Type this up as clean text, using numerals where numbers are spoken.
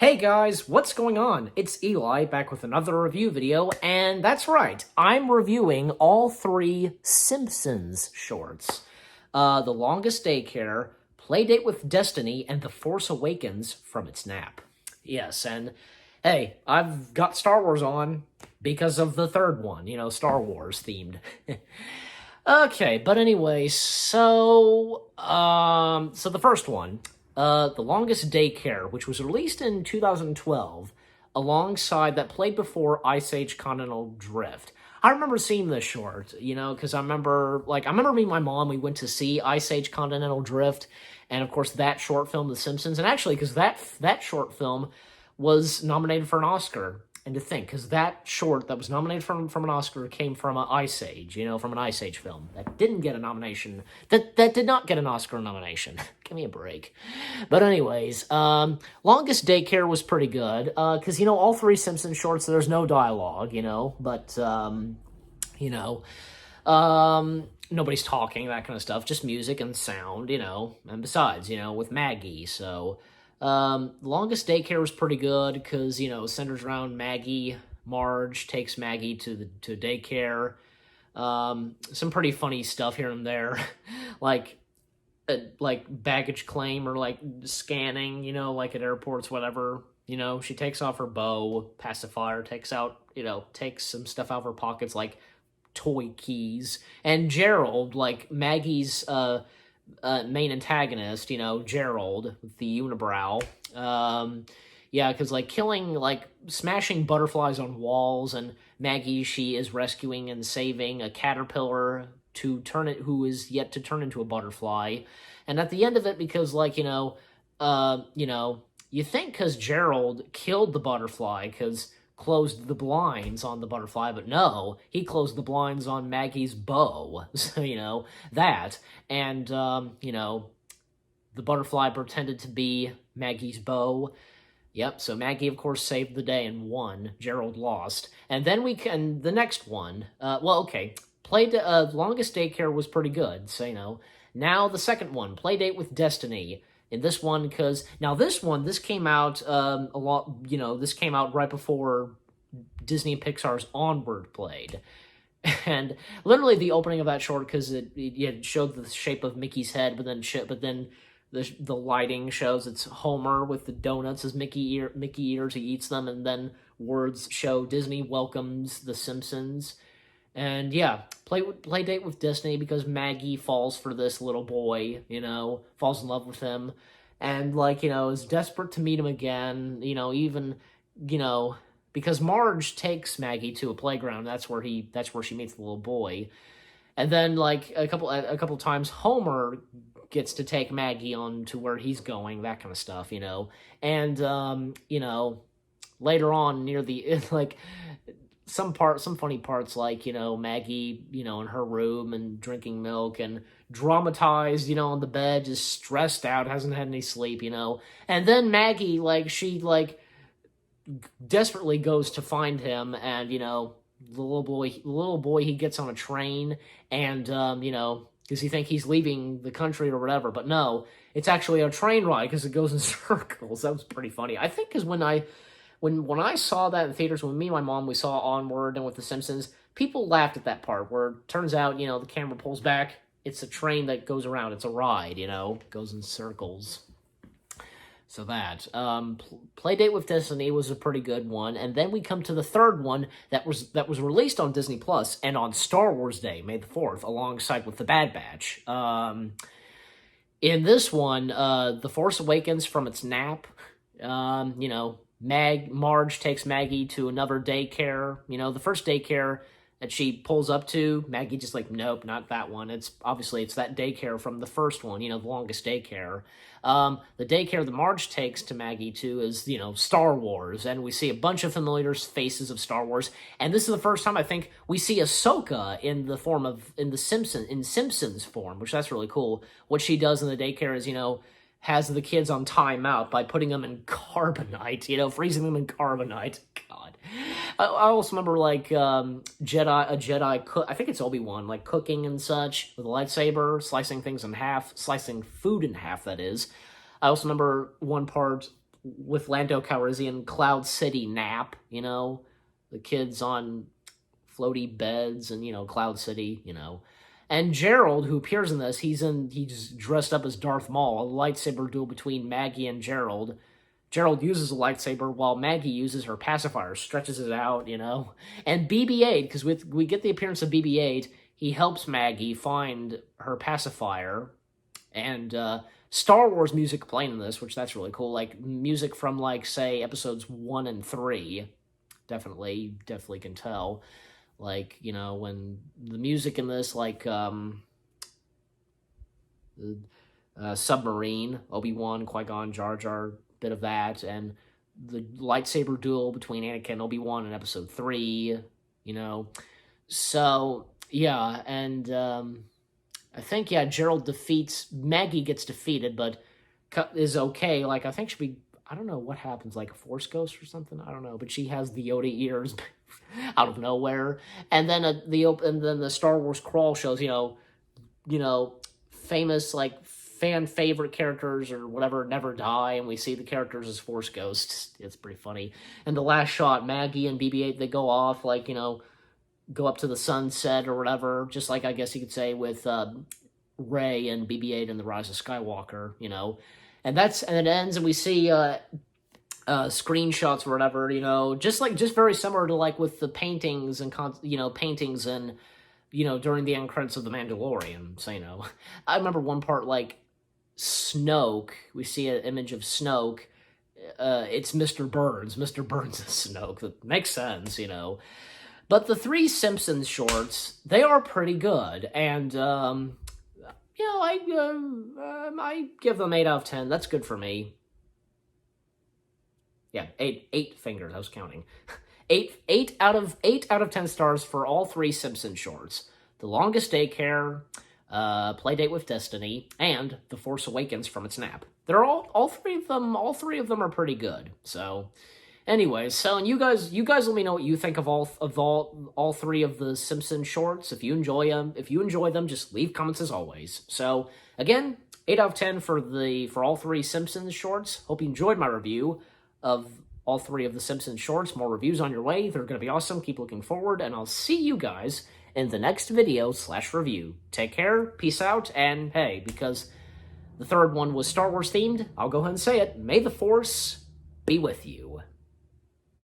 Hey guys, what's going on? It's Eli back with another review video, and that's right, I'm reviewing all three Simpsons shorts. The Longest Daycare, Playdate with Destiny, and The Force Awakens from its nap. Yes, and hey, I've got Star Wars on because of the third one, Star Wars themed. Okay, but anyway, so the first one, The Longest Daycare, which was released in 2012, alongside that played before Ice Age Continental Drift. I remember seeing this short, because I remember me and my mom, we went to see Ice Age Continental Drift, and of course that short film, The Simpsons, and actually, because that short film was nominated for an Oscar. And to think, because that short that was nominated from an Oscar came from an Ice Age, from an Ice Age film that didn't get a nomination, that did not get an Oscar nomination. Give me a break. But anyways, Longest Daycare was pretty good, because, all three Simpsons shorts, there's no dialogue, but, nobody's talking, that kind of stuff, just music and sound, and besides, with Maggie, so... Longest Daycare was pretty good because, centers around Maggie. Marge takes Maggie to daycare. Some pretty funny stuff here and there, like baggage claim or like scanning, like at airports, whatever. She takes off her bow pacifier, takes some stuff out of her pockets like toy keys. And Gerald, like Maggie's main antagonist, Gerald with the unibrow. Yeah, because smashing butterflies on walls, and Maggie, she is rescuing and saving a caterpillar who is yet to turn into a butterfly. And at the end of it, because you think because Gerald killed the butterfly, because closed the blinds on the butterfly, but no, he closed the blinds on Maggie's bow. So, that. And, the butterfly pretended to be Maggie's bow. Yep, so Maggie, of course, saved the day and won. Gerald lost. And then the next one, Longest Daycare was pretty good, so, Now the second one, Playdate with Destiny. In this one, because now this came out this came out right before Disney and Pixar's Onward played, and literally the opening of that short, because it showed the shape of Mickey's head, but then the lighting shows it's Homer with the donuts as Mickey eaters, he eats them, and then words show Disney welcomes the Simpsons. And yeah, play date with Destiny, because Maggie falls for this little boy, falls in love with him, and is desperate to meet him again, because Marge takes Maggie to a playground. That's where she meets the little boy. And then a couple times Homer gets to take Maggie on to where he's going, that kind of stuff, And later on near the some funny parts, Maggie, in her room and drinking milk and dramatized, on the bed, just stressed out, hasn't had any sleep, And then Maggie, she desperately goes to find him, and, the little boy, he gets on a train, and, because he think he's leaving the country or whatever, but no, it's actually a train ride, because it goes in circles. That was pretty funny. I think because when I saw that in theaters, when me and my mom, we saw Onward and with The Simpsons, people laughed at that part where it turns out, the camera pulls back, it's a train that goes around, it's a ride, goes in circles. So that. Playdate with Destiny was a pretty good one, and then we come to the third one that was released on Disney Plus and on Star Wars Day, May the 4th, alongside with The Bad Batch. In this one, The Force Awakens from its nap, Marge takes Maggie to another daycare. The first daycare that she pulls up to, Maggie just nope, not that one. It's that daycare from the first one, The Longest Daycare. The daycare that Marge takes to Maggie to is, Star Wars, and we see a bunch of familiar faces of Star Wars, and this is the first time I think we see Ahsoka in the Simpsons form, which that's really cool. What she does in the daycare is, has the kids on timeout by putting them in carbonite, freezing them in carbonite. God. I also remember, Jedi cook, I think it's Obi-Wan, cooking and such with a lightsaber, slicing food in half, that is. I also remember one part with Lando Calrissian, Cloud City nap, the kids on floaty beds and, Cloud City, And Gerald, who appears in this, he's dressed up as Darth Maul, a lightsaber duel between Maggie and Gerald. Gerald uses a lightsaber while Maggie uses her pacifier, stretches it out, And BB-8, because we get the appearance of BB-8, he helps Maggie find her pacifier, and Star Wars music playing in this, which that's really cool. Like music from say episodes 1 and 3, definitely can tell. Like when the music in this, Submarine, Obi-Wan, Qui-Gon, Jar Jar, bit of that, and the lightsaber duel between Anakin and Obi-Wan in episode 3, So yeah, and I think, Gerald Maggie gets defeated, but is okay. I think I don't know what happens, a Force Ghost or something? I don't know, but she has the Yoda ears out of nowhere. And then the Star Wars crawl shows, famous, fan favorite characters or whatever never die, and we see the characters as Force Ghosts. It's pretty funny. And the last shot, Maggie and BB-8, they go off, go up to the sunset or whatever, just I guess you could say with Rey and BB-8 and the Rise of Skywalker, and it ends, and we see screenshots or whatever, just very similar to with the paintings and paintings and during the end credits of The Mandalorian. So I remember one part Snoke. We see an image of Snoke. It's Mr. Burns. Mr. Burns is Snoke. That makes sense, But the 3 Simpsons shorts, they are pretty good, and I give them 8 out of 10. That's good for me. Yeah, 8 fingers. I was counting. 8 out of 10 stars for all 3 Simpsons shorts. The Longest Daycare, Playdate with Destiny, and The Force Awakens from its nap. They're all 3 of them. All 3 of them are pretty good. So. Anyways, so and you guys let me know what you think of all 3 of the Simpsons shorts. If you enjoy them, just leave comments as always. So again, 8 out of 10 for all 3 Simpsons shorts. Hope you enjoyed my review of all 3 of the Simpsons shorts. More reviews on your way. They're going to be awesome. Keep looking forward, and I'll see you guys in the next video/review. Take care, peace out, and hey, because the third one was Star Wars themed, I'll go ahead and say it. May the Force be with you.